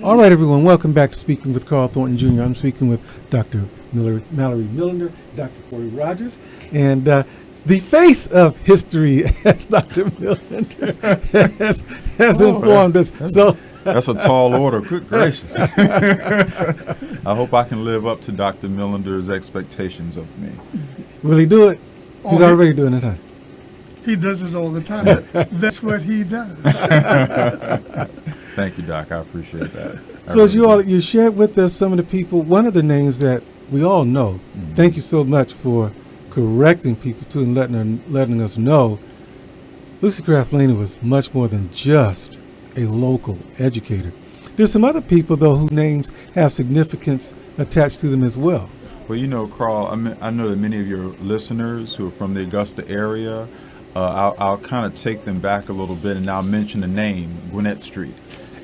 All right, everyone, welcome back to Speaking with Carl Thornton Jr. I'm speaking with Dr. Mallory Millender, Dr. Corey Rogers, and the face of history, as Dr. Millender has informed us. That's a tall order. Good gracious. I hope I can live up to Dr. Millender's expectations of me. Will he do it? He's already doing it, huh? He does it all the time. That's what he does. Thank you, Doc. I appreciate that. So as you shared with us some of the people, one of the names that we all know. Mm-hmm. Thank you so much for correcting people too and letting us know. Lucy Craft Laney was much more than just a local educator. There's some other people though whose names have significance attached to them as well. Well, you know, Carl, I know that many of your listeners who are from the Augusta area, I'll kind of take them back a little bit and I'll mention the name, Gwinnett Street.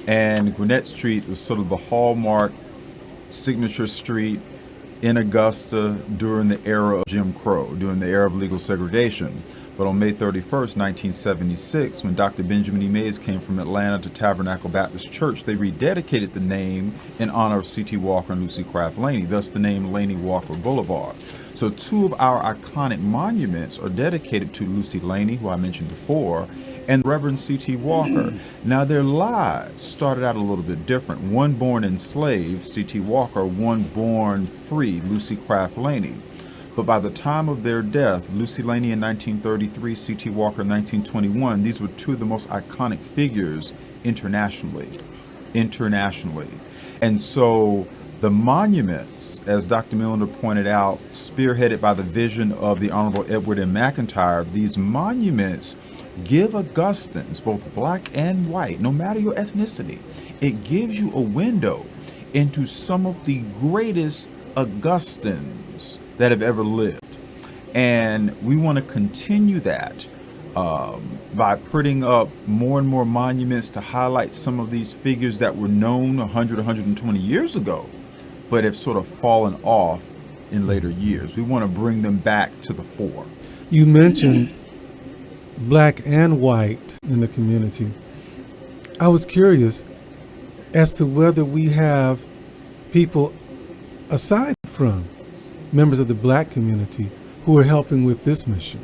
And Gwinnett Street was sort of the hallmark signature street in Augusta during the era of Jim Crow, during the era of legal segregation. But on May 31st, 1976, when Dr. Benjamin E. Mays came from Atlanta to Tabernacle Baptist Church, they rededicated the name in honor of C.T. Walker and Lucy Craft Laney, thus the name Laney Walker Boulevard. So two of our iconic monuments are dedicated to Lucy Laney, who I mentioned before, and Reverend C.T. Walker. Now, their lives started out a little bit different. One born enslaved, C.T. Walker, one born free, Lucy Craft Laney. But by the time of their death, Lucy Laney in 1933, C.T. Walker in 1921, these were two of the most iconic figures internationally. And so the monuments, as Dr. Millender pointed out, spearheaded by the vision of the Honorable Edward M. McIntyre, these monuments give Augustans, both black and white, no matter your ethnicity, it gives you a window into some of the greatest Augustans that have ever lived. And we want to continue that by putting up more and more monuments to highlight some of these figures that were known 100, 120 years ago, but have sort of fallen off in later years. We want to bring them back to the fore. You mentioned black and white in the community. I was curious as to whether we have people aside from members of the black community who are helping with this mission.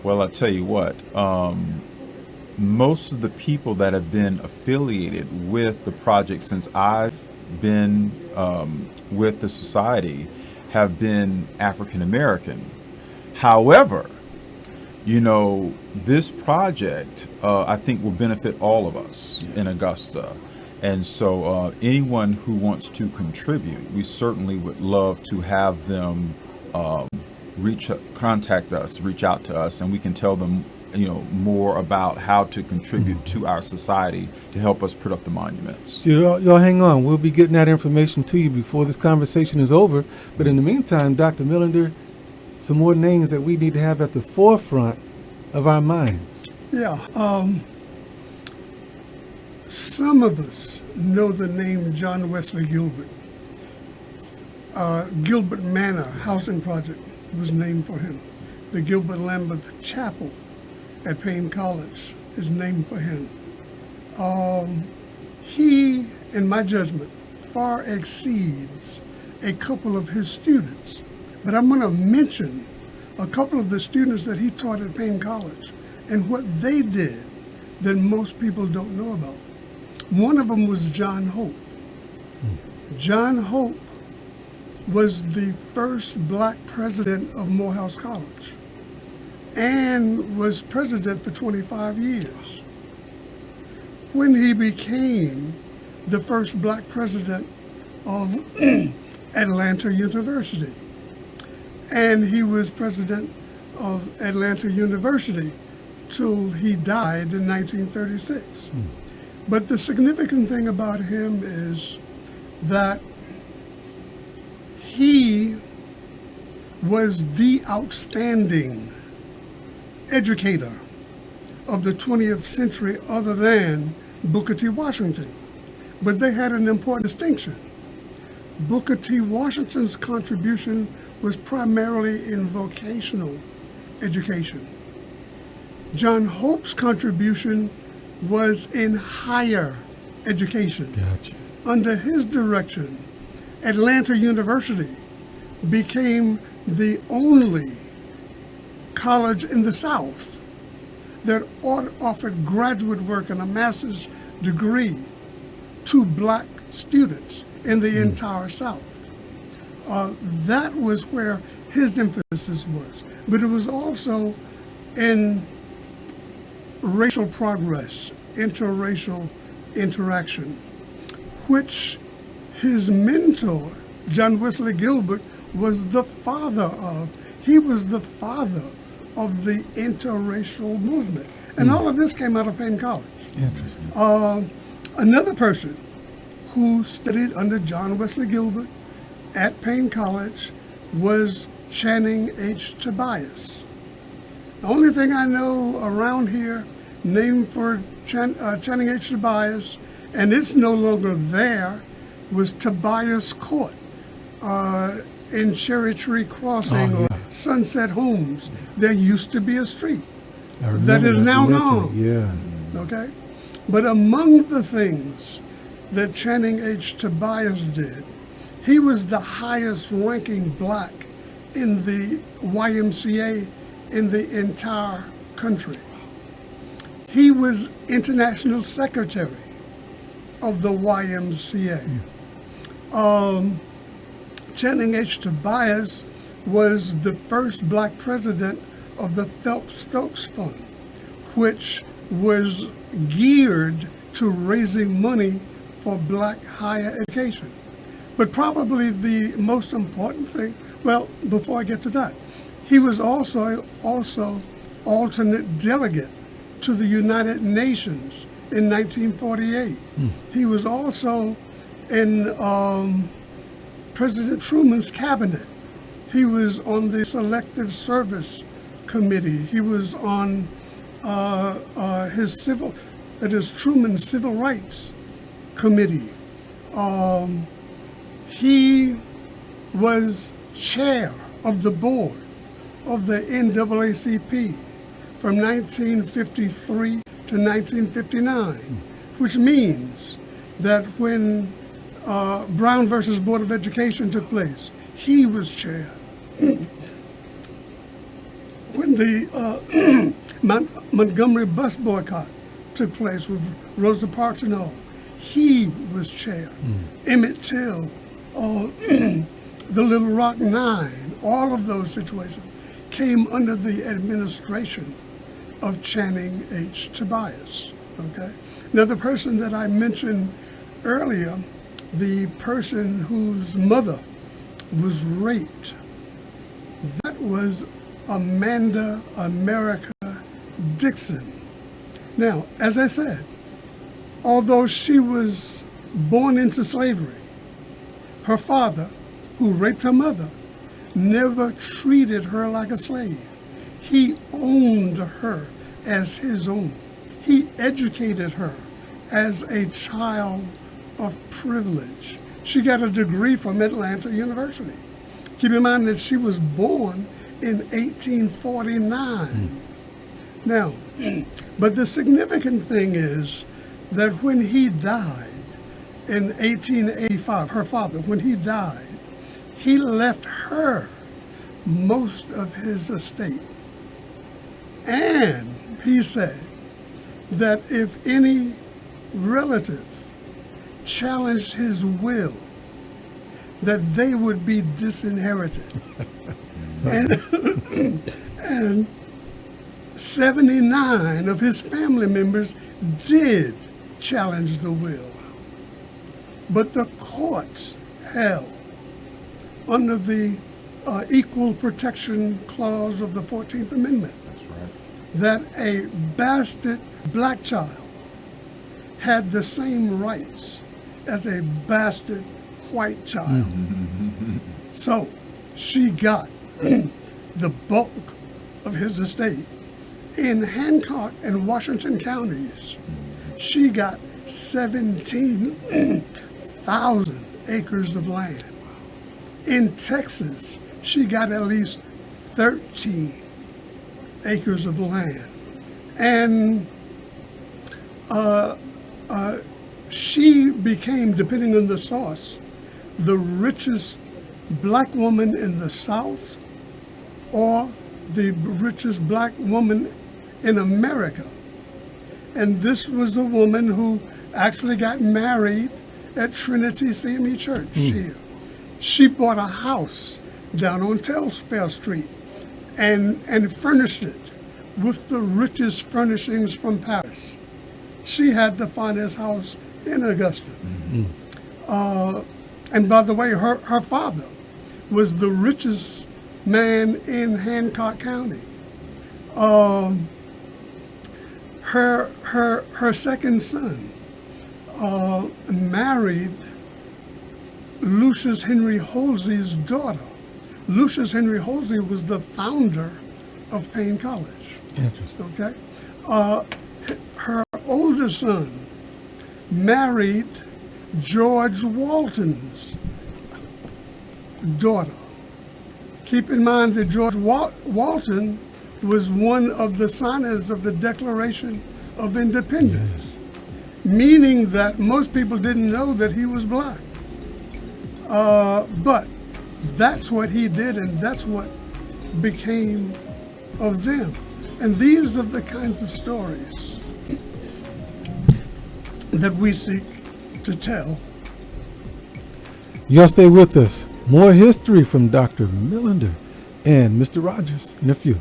Well, I'll tell you what, most of the people that have been affiliated with the project since I've been with the society have been African American. However, you know, this project, I think, will benefit all of us in Augusta. And so anyone who wants to contribute, we certainly would love to have them contact us, reach out to us, and we can tell them, you know, more about how to contribute to our society to help us put up the monuments. So y'all hang on. We'll be getting that information to you before this conversation is over. But in the meantime, Dr. Millender, some more names that we need to have at the forefront of our minds. Yeah. Some of us know the name John Wesley Gilbert. Gilbert Manor Housing Project was named for him. The Gilbert Lambeth Chapel at Payne College is named for him. He, in my judgment, far exceeds a couple of his students. But I'm going to mention a couple of the students that he taught at Payne College and what they did that most people don't know about. One of them was John Hope. John Hope was the first black president of Morehouse College and was president for 25 years. When he became the first black president of Atlanta University, and he was president of Atlanta University till he died in 1936. But the significant thing about him is that he was the outstanding educator of the 20th century other than Booker T. Washington. But they had an important distinction. Booker T. Washington's contribution was primarily in vocational education. John Hope's contribution was in higher education. Gotcha. Under his direction, Atlanta University became the only college in the South that offered graduate work and a master's degree to black students in the entire South. That was where his emphasis was. But it was also in racial progress, interracial interaction, which his mentor, John Wesley Gilbert, was the father of. He was the father of the interracial movement. And all of this came out of Payne College. Interesting. Another person who studied under John Wesley Gilbert at Payne College was Channing H. Tobias. The only thing I know around here named for Channing H. Tobias, and it's no longer there, was Tobias Court in Cherry Tree Crossing or Sunset Homes. There used to be a street that is now gone. Yeah. Okay? But among the things that Channing H. Tobias did, he was the highest ranking black in the YMCA in the entire country. He was international secretary of the YMCA. Channing H. Tobias was the first black president of the Phelps-Stokes Fund, which was geared to raising money for black higher education. But probably the most important thing, well, before I get to that, he was also alternate delegate to the United Nations in 1948. He was also in President Truman's cabinet. He was on the Selective Service Committee. He was on Truman's Civil Rights Committee. He was chair of the board of the NAACP from 1953 to 1959, which means that when Brown versus Board of Education took place, he was chair. When the Montgomery bus boycott took place with Rosa Parks and all, he was chair. Emmett Till, the Little Rock Nine, all of those situations came under the administration of Channing H. Tobias. Okay. Now, the person that I mentioned earlier, the person whose mother was raped, that was Amanda America Dixon. Now, as I said, although she was born into slavery, her father, who raped her mother, never treated her like a slave. He owned her as his own. He educated her as a child of privilege. She got a degree from Atlanta University. Keep in mind that she was born in 1849. Now, but the significant thing is that when he died in 1885, her father, when he died, he left her most of his estate. And he said that if any relative challenged his will, that they would be disinherited. and 79 of his family members did challenge the will. But the courts held, under the Equal Protection Clause of the 14th Amendment, That's right. that a bastard black child had the same rights as a bastard white child. So she got the bulk of his estate. In Hancock and Washington counties, she got 17,000 acres of land. In Texas, she got at least 13 acres of land. And she became, depending on the source, the richest black woman in the South or the richest black woman in America. And this was a woman who actually got married at Trinity CME Church here. She bought a house down on Telfair Street and furnished it with the richest furnishings from Paris. She had the finest house in Augusta. And by the way, her father was the richest man in Hancock County. Her second son married Lucius Henry Halsey's daughter. Lucius Henry Halsey was the founder of Payne College. Interesting. Okay, her older son married George Walton's daughter. Keep in mind that George Walton was one of the signers of the Declaration of Independence, meaning that most people didn't know that he was black. But that's what he did, and that's what became of them. And these are the kinds of stories that we seek to tell. Y'all stay with us. More history from Dr. Millender and Mr. Rogers in a few.